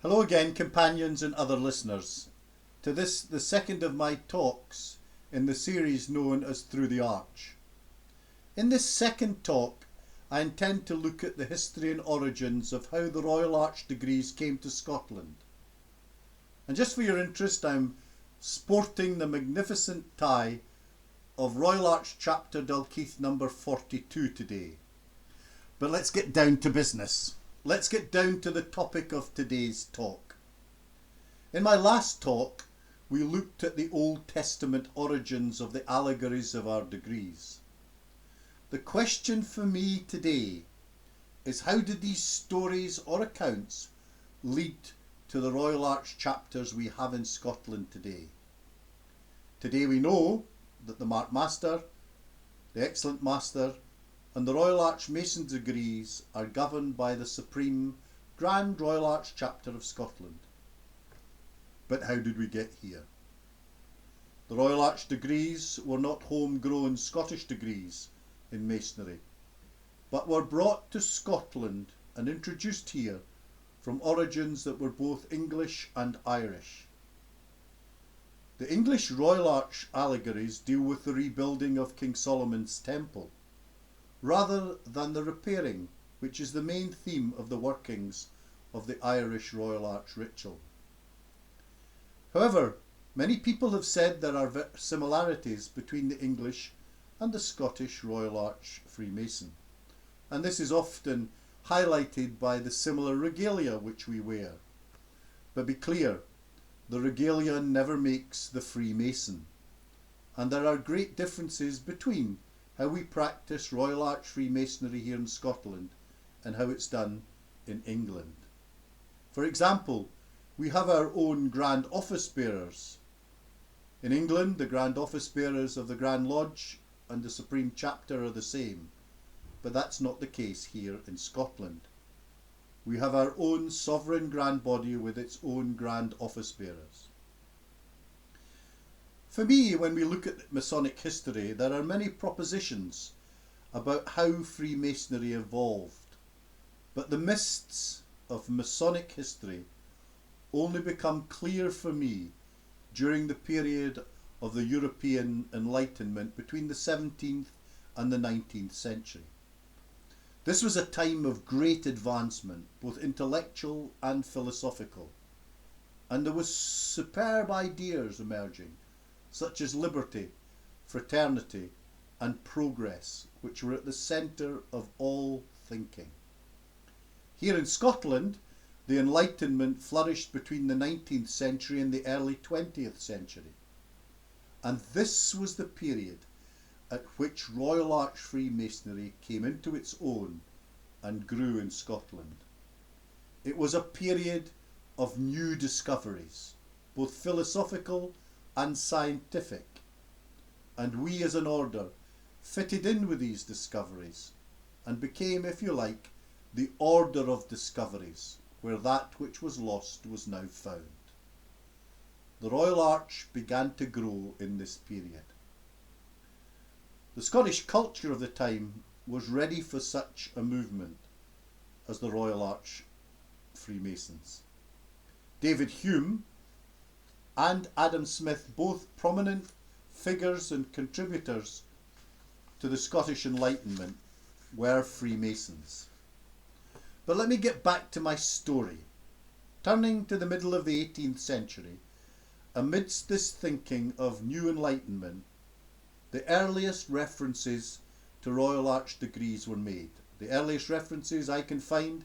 Hello again, companions and other listeners, to this, the second of my talks in the series known as Through the Arch. In this second talk, I intend to look at the history and origins of how the Royal Arch degrees came to Scotland. And just for your interest, I'm sporting the magnificent tie of Royal Arch Chapter Dalkeith number 42 today. But let's get down to business. Let's get down to the topic of today's talk. In my last talk, we looked at the Old Testament origins of the allegories of our degrees. The question for me today is, how did these stories or accounts lead to the Royal Arch chapters we have in Scotland today? Today we know that the Mark Master, the Excellent Master and the Royal Arch Mason degrees are governed by the Supreme Grand Royal Arch Chapter of Scotland. But how did we get here? The Royal Arch degrees were not homegrown Scottish degrees in Masonry, but were brought to Scotland and introduced here from origins that were both English and Irish. The English Royal Arch allegories deal with the rebuilding of King Solomon's temple, rather than the repairing, which is the main theme of the workings of the Irish Royal Arch ritual. However, many people have said there are similarities between the English and the Scottish Royal Arch Freemason, and this is often highlighted by the similar regalia which we wear. But be clear, the regalia never makes the Freemason, and there are great differences between how we practice Royal Arch Freemasonry here in Scotland and how it's done in England. For example, we have our own Grand Office Bearers. In England, the Grand Office Bearers of the Grand Lodge and the Supreme Chapter are the same, but that's not the case here in Scotland. We have our own sovereign grand body with its own Grand Office Bearers. For me, when we look at Masonic history, there are many propositions about how Freemasonry evolved, but the mists of Masonic history only become clear for me during the period of the European Enlightenment between the 17th and the 19th century. This was a time of great advancement, both intellectual and philosophical, and there was superb ideas emerging, such as liberty, fraternity and progress, which were at the centre of all thinking. Here in Scotland, the Enlightenment flourished between the 19th century and the early 20th century, and this was the period at which Royal Arch Freemasonry came into its own and grew in Scotland. It was a period of new discoveries, both philosophical and scientific, and we as an order fitted in with these discoveries and became, if you like, the order of discoveries, where that which was lost was now found. The Royal Arch began to grow in this period. The Scottish culture of the time was ready for such a movement as the Royal Arch Freemasons. David Hume and Adam Smith, both prominent figures and contributors to the Scottish Enlightenment, were Freemasons. But let me get back to my story. Turning to the middle of the 18th century, amidst this thinking of new enlightenment, the earliest references to Royal Arch degrees were made. The earliest references I can find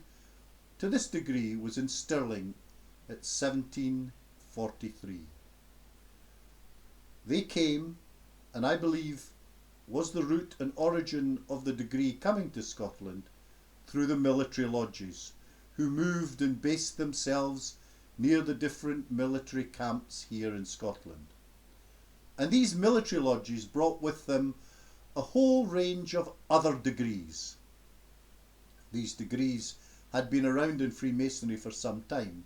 to this degree was in Stirling at 1743. They came, and I believe was the root and origin of the degree coming to Scotland, through the military lodges, who moved and based themselves near the different military camps here in Scotland. And these military lodges brought with them a whole range of other degrees. These degrees had been around in Freemasonry for some time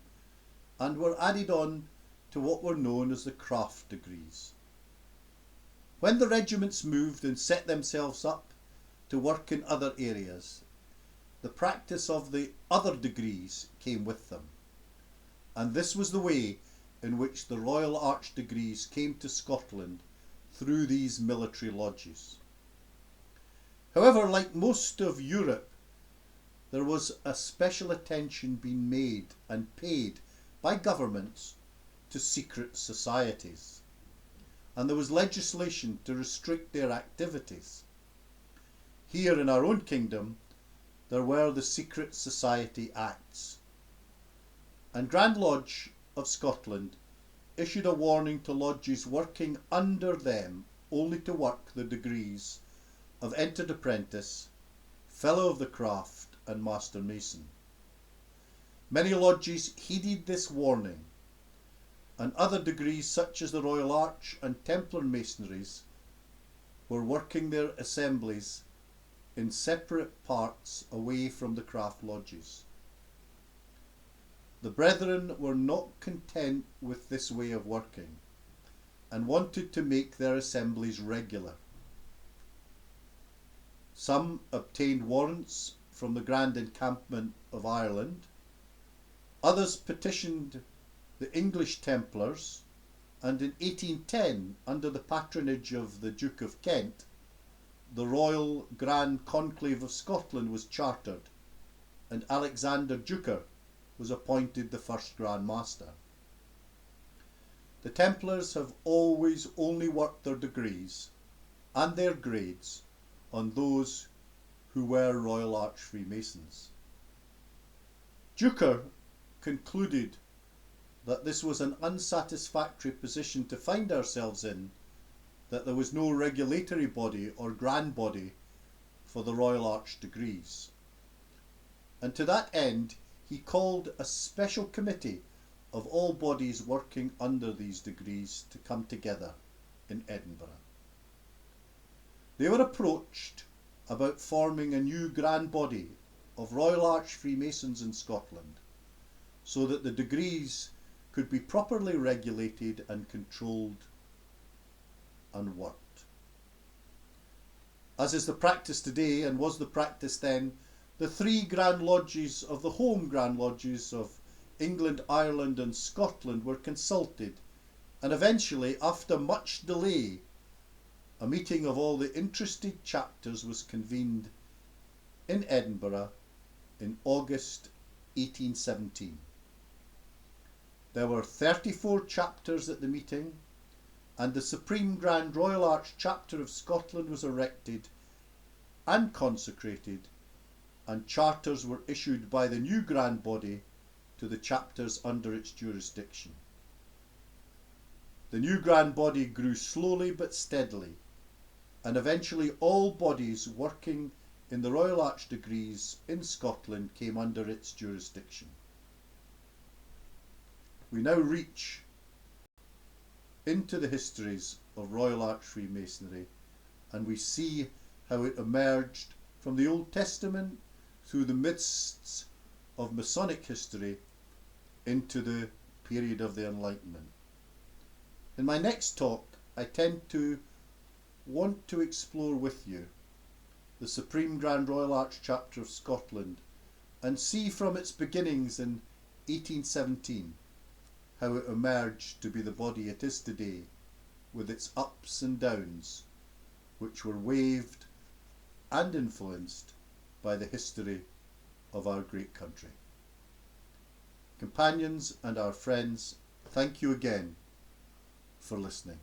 and were added on to what were known as the craft degrees. When the regiments moved and set themselves up to work in other areas, the practice of the other degrees came with them. and this was the way in which the Royal Arch degrees came to Scotland through these military lodges. However, like most of Europe, there was a special attention being made and paid by governments to secret societies, and there was legislation to restrict their activities. Here in our own kingdom, there were the Secret Society Acts, and Grand Lodge of Scotland issued a warning to lodges working under them only to work the degrees of Entered Apprentice, Fellow of the Craft and Master Mason. Many lodges heeded this warning, and other degrees such as the Royal Arch and Templar Masonries were working their assemblies in separate parts away from the craft lodges. The brethren were not content with this way of working and wanted to make their assemblies regular. Some obtained warrants from the Grand Encampment of Ireland, others petitioned the English Templars, and in 1810, under the patronage of the Duke of Kent, the Royal Grand Conclave of Scotland was chartered, and Alexander Duker was appointed the first Grand Master. The Templars have always only worked their degrees and their grades on those who were Royal Arch Freemasons. Duker concluded that this was an unsatisfactory position to find ourselves in, that there was no regulatory body or grand body for the Royal Arch degrees. And to that end, he called a special committee of all bodies working under these degrees to come together in Edinburgh. They were approached about forming a new grand body of Royal Arch Freemasons in Scotland, so that the degrees could be properly regulated and controlled and worked. As is the practice today, and was the practice then, the three Grand Lodges of the home Grand Lodges of England, Ireland and Scotland were consulted, and eventually, after much delay, a meeting of all the interested chapters was convened in Edinburgh in August 1817. There were 34 chapters at the meeting, and the Supreme Grand Royal Arch Chapter of Scotland was erected and consecrated, and charters were issued by the new grand body to the chapters under its jurisdiction. The new grand body grew slowly but steadily, and eventually all bodies working in the Royal Arch degrees in Scotland came under its jurisdiction. We now reach into the histories of Royal Arch Freemasonry, and we see how it emerged from the Old Testament through the mists of Masonic history into the period of the Enlightenment. In my next talk, I tend to want to explore with you the Supreme Grand Royal Arch Chapter of Scotland and see from its beginnings in 1817 how it emerged to be the body it is today, with its ups and downs, which were waved and influenced by the history of our great country. Companions and our friends, thank you again for listening.